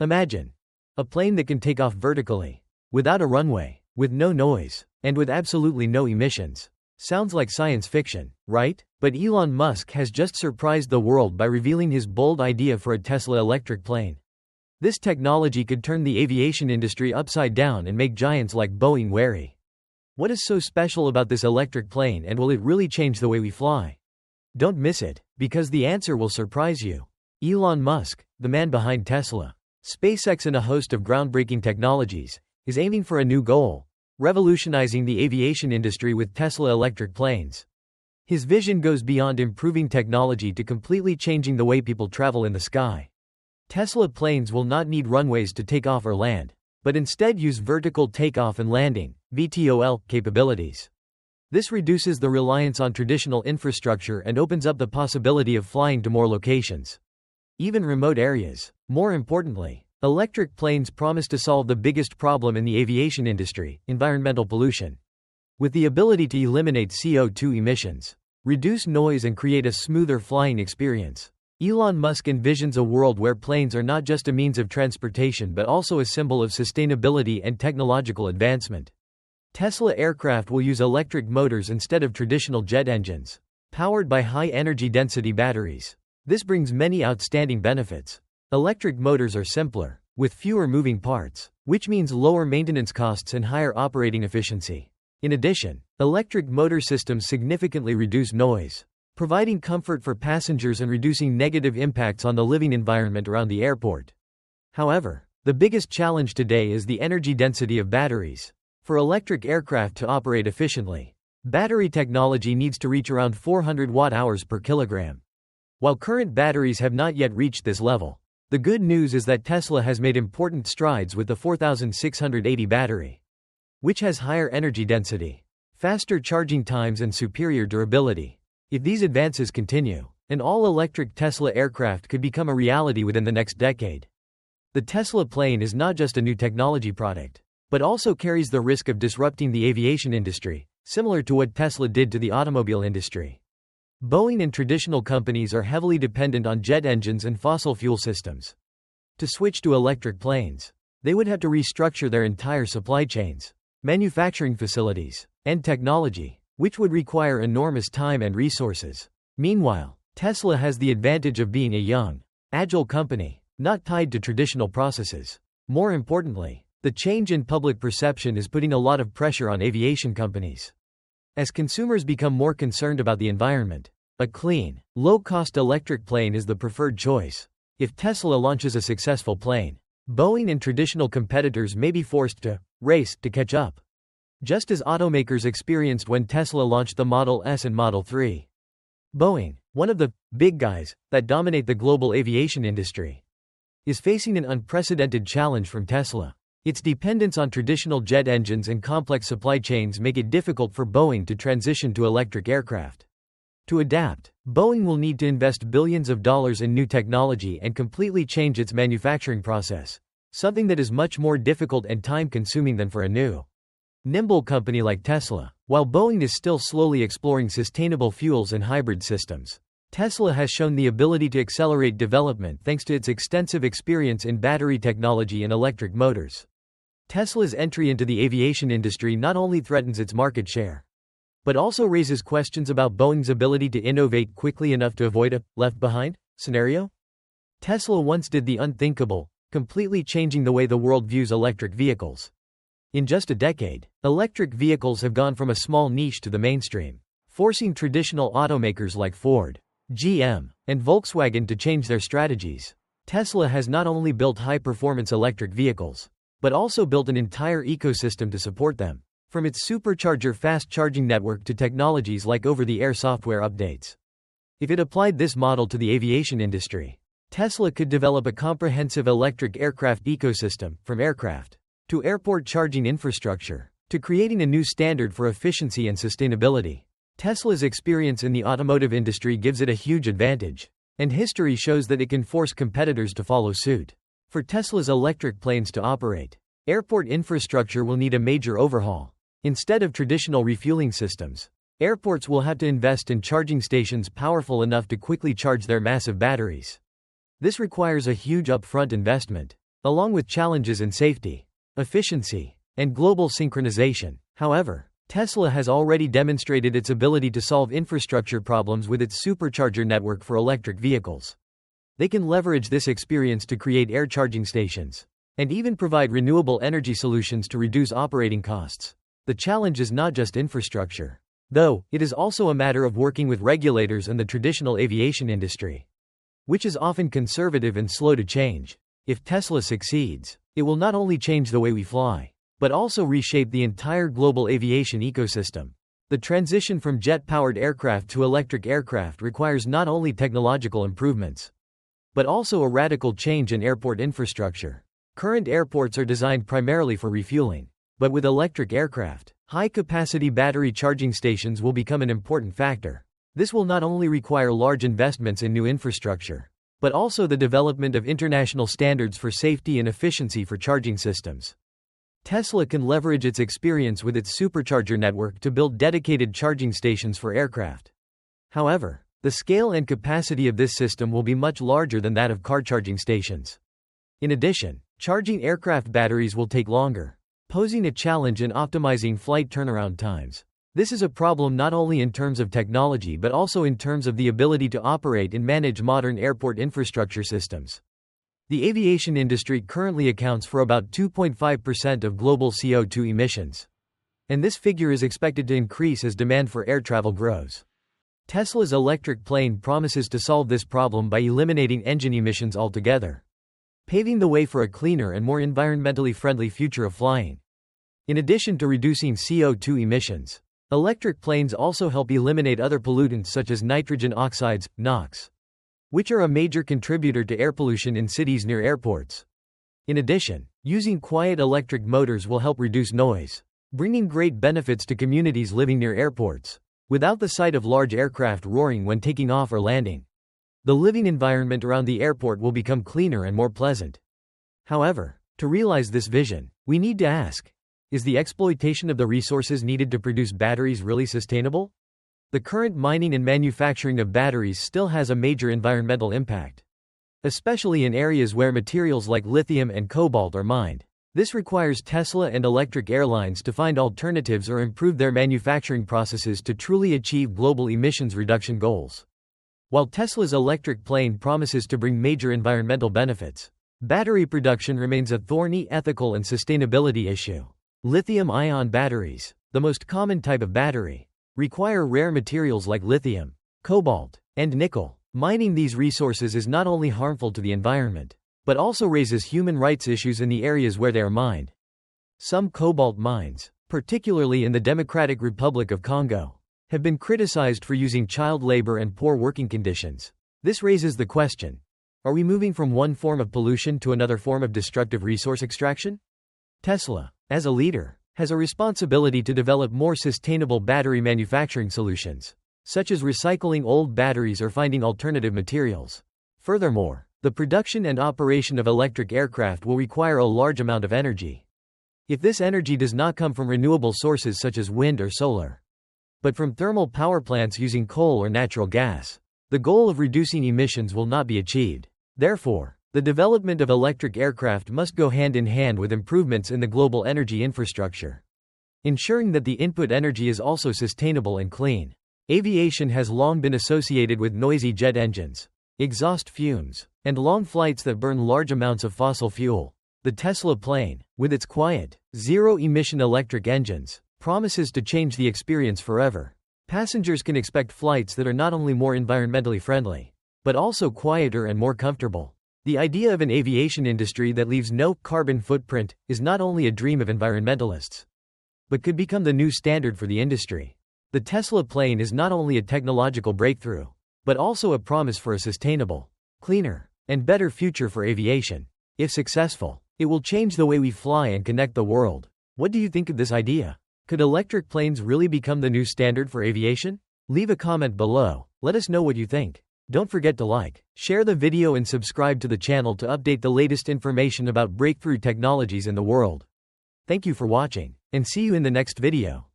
Imagine a plane that can take off vertically, without a runway, with no noise, and with absolutely no emissions. Sounds like science fiction, right? But Elon Musk has just surprised the world by revealing his bold idea for a Tesla electric plane. This technology could turn the aviation industry upside down and make giants like Boeing wary. What is so special about this electric plane, and will it really change the way we fly? Don't miss it, because the answer will surprise you. Elon Musk, the man behind Tesla, SpaceX and a host of groundbreaking technologies, is aiming for a new goal: revolutionizing the aviation industry with Tesla electric planes. His vision goes beyond improving technology to completely changing the way people travel in the sky. Tesla planes will not need runways to take off or land, but instead use vertical takeoff and landing (VTOL) capabilities. This reduces the reliance on traditional infrastructure and opens up the possibility of flying to more locations, even remote areas. More importantly, electric planes promise to solve the biggest problem in the aviation industry: environmental pollution. With the ability to eliminate CO2 emissions, reduce noise, and create a smoother flying experience, Elon Musk envisions a world where planes are not just a means of transportation but also a symbol of sustainability and technological advancement. Tesla aircraft will use electric motors instead of traditional jet engines, powered by high-energy density batteries. This brings many outstanding benefits. Electric motors are simpler, with fewer moving parts, which means lower maintenance costs and higher operating efficiency. In addition, electric motor systems significantly reduce noise, providing comfort for passengers and reducing negative impacts on the living environment around the airport. However, the biggest challenge today is the energy density of batteries. For electric aircraft to operate efficiently, battery technology needs to reach around 400 watt-hours per kilogram. While current batteries have not yet reached this level, the good news is that Tesla has made important strides with the 4680 battery, which has higher energy density, faster charging times, and superior durability. If these advances continue, an all-electric Tesla aircraft could become a reality within the next decade. The Tesla plane is not just a new technology product, but also carries the risk of disrupting the aviation industry, similar to what Tesla did to the automobile industry. Boeing and traditional companies are heavily dependent on jet engines and fossil fuel systems. To switch to electric planes, they would have to restructure their entire supply chains, manufacturing facilities, and technology, which would require enormous time and resources. Meanwhile, Tesla has the advantage of being a young, agile company, not tied to traditional processes. More importantly, the change in public perception is putting a lot of pressure on aviation companies. As consumers become more concerned about the environment, a clean, low-cost electric plane is the preferred choice. If Tesla launches a successful plane, Boeing and traditional competitors may be forced to race to catch up, just as automakers experienced when Tesla launched the Model S and Model 3. Boeing, one of the big guys that dominate the global aviation industry, is facing an unprecedented challenge from Tesla. Its dependence on traditional jet engines and complex supply chains make it difficult for Boeing to transition to electric aircraft. To adapt, Boeing will need to invest billions of dollars in new technology and completely change its manufacturing process, something that is much more difficult and time-consuming than for a new, nimble company like Tesla. While Boeing is still slowly exploring sustainable fuels and hybrid systems, Tesla has shown the ability to accelerate development thanks to its extensive experience in battery technology and electric motors. Tesla's entry into the aviation industry not only threatens its market share, but also raises questions about Boeing's ability to innovate quickly enough to avoid a left-behind scenario. Tesla once did the unthinkable, completely changing the way the world views electric vehicles. In just a decade, electric vehicles have gone from a small niche to the mainstream, forcing traditional automakers like Ford, GM, and Volkswagen to change their strategies. Tesla has not only built high-performance electric vehicles, but also built an entire ecosystem to support them, from its supercharger fast-charging network to technologies like over-the-air software updates. If it applied this model to the aviation industry, Tesla could develop a comprehensive electric aircraft ecosystem, from aircraft to airport charging infrastructure, to creating a new standard for efficiency and sustainability. Tesla's experience in the automotive industry gives it a huge advantage, and history shows that it can force competitors to follow suit. For Tesla's electric planes to operate, airport infrastructure will need a major overhaul. Instead of traditional refueling systems, airports will have to invest in charging stations powerful enough to quickly charge their massive batteries. This requires a huge upfront investment, along with challenges in safety, efficiency, and global synchronization. However, Tesla has already demonstrated its ability to solve infrastructure problems with its supercharger network for electric vehicles. They can leverage this experience to create air charging stations, and even provide renewable energy solutions to reduce operating costs. The challenge is not just infrastructure, though, it is also a matter of working with regulators and the traditional aviation industry, which is often conservative and slow to change. If Tesla succeeds, it will not only change the way we fly, but also reshape the entire global aviation ecosystem. The transition from jet-powered aircraft to electric aircraft requires not only technological improvements, but also a radical change in airport infrastructure. Current airports are designed primarily for refueling, but with electric aircraft, high-capacity battery charging stations will become an important factor. This will not only require large investments in new infrastructure, but also the development of international standards for safety and efficiency for charging systems. Tesla can leverage its experience with its supercharger network to build dedicated charging stations for aircraft. However, the scale and capacity of this system will be much larger than that of car charging stations. In addition, charging aircraft batteries will take longer, posing a challenge in optimizing flight turnaround times. This is a problem not only in terms of technology but also in terms of the ability to operate and manage modern airport infrastructure systems. The aviation industry currently accounts for about 2.5% of global CO2 emissions, and this figure is expected to increase as demand for air travel grows. Tesla's electric plane promises to solve this problem by eliminating engine emissions altogether, paving the way for a cleaner and more environmentally friendly future of flying. In addition to reducing CO2 emissions, electric planes also help eliminate other pollutants such as nitrogen oxides, NOx, which are a major contributor to air pollution in cities near airports. In addition, using quiet electric motors will help reduce noise, bringing great benefits to communities living near airports. Without the sight of large aircraft roaring when taking off or landing, the living environment around the airport will become cleaner and more pleasant. However, to realize this vision, we need to ask, is the exploitation of the resources needed to produce batteries really sustainable? The current mining and manufacturing of batteries still has a major environmental impact, especially in areas where materials like lithium and cobalt are mined. This requires Tesla and electric airlines to find alternatives or improve their manufacturing processes to truly achieve global emissions reduction goals. While Tesla's electric plane promises to bring major environmental benefits, battery production remains a thorny ethical and sustainability issue. Lithium-ion batteries, the most common type of battery, require rare materials like lithium, cobalt, and nickel. Mining these resources is not only harmful to the environment, but also raises human rights issues in the areas where they are mined. Some cobalt mines, particularly in the Democratic Republic of Congo, have been criticized for using child labor and poor working conditions. This raises the question, are we moving from one form of pollution to another form of destructive resource extraction? Tesla, as a leader, has a responsibility to develop more sustainable battery manufacturing solutions, such as recycling old batteries or finding alternative materials. Furthermore, the production and operation of electric aircraft will require a large amount of energy. If this energy does not come from renewable sources such as wind or solar, but from thermal power plants using coal or natural gas, the goal of reducing emissions will not be achieved. Therefore, the development of electric aircraft must go hand in hand with improvements in the global energy infrastructure, ensuring that the input energy is also sustainable and clean. Aviation has long been associated with noisy jet engines, exhaust fumes, and long flights that burn large amounts of fossil fuel. The Tesla plane, with its quiet, zero-emission electric engines, promises to change the experience forever. Passengers can expect flights that are not only more environmentally friendly, but also quieter and more comfortable. The idea of an aviation industry that leaves no carbon footprint is not only a dream of environmentalists, but could become the new standard for the industry. The Tesla plane is not only a technological breakthrough, but also a promise for a sustainable, cleaner, and better future for aviation. If successful, it will change the way we fly and connect the world. What do you think of this idea? Could electric planes really become the new standard for aviation? Leave a comment below. Let us know what you think. Don't forget to like, share the video and subscribe to the channel to update the latest information about breakthrough technologies in the world. Thank you for watching, and see you in the next video.